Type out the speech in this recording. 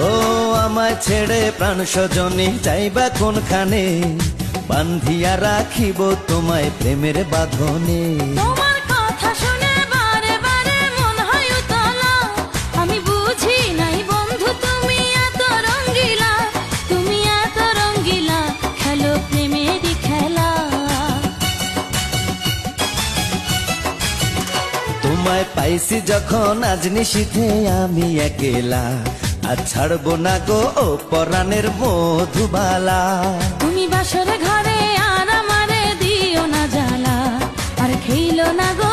ও আমায় ছেড়ে প্রাণ স্বজনী যাইবা কোনখানে, বান্ধিয়া রাখিব তোমায় প্রেমের বাঁধনে। তোমার কথা শুনে বারে বারে মন হয় উতলা, আমি বুঝি নাই বন্ধু তুমি এত রঙ্গিলা, তুমি এত রঙ্গিলা, খেলো প্রেমেরই খেলা। তোমায় পাইছি যখন আজ নিশীথে আমি একেলা, আর ছাড়বো না গো ও পরাণের মধুবালা। তুমি বাসর ঘরে আর আমারে দিও না জ্বালা, আর খেইলো না গো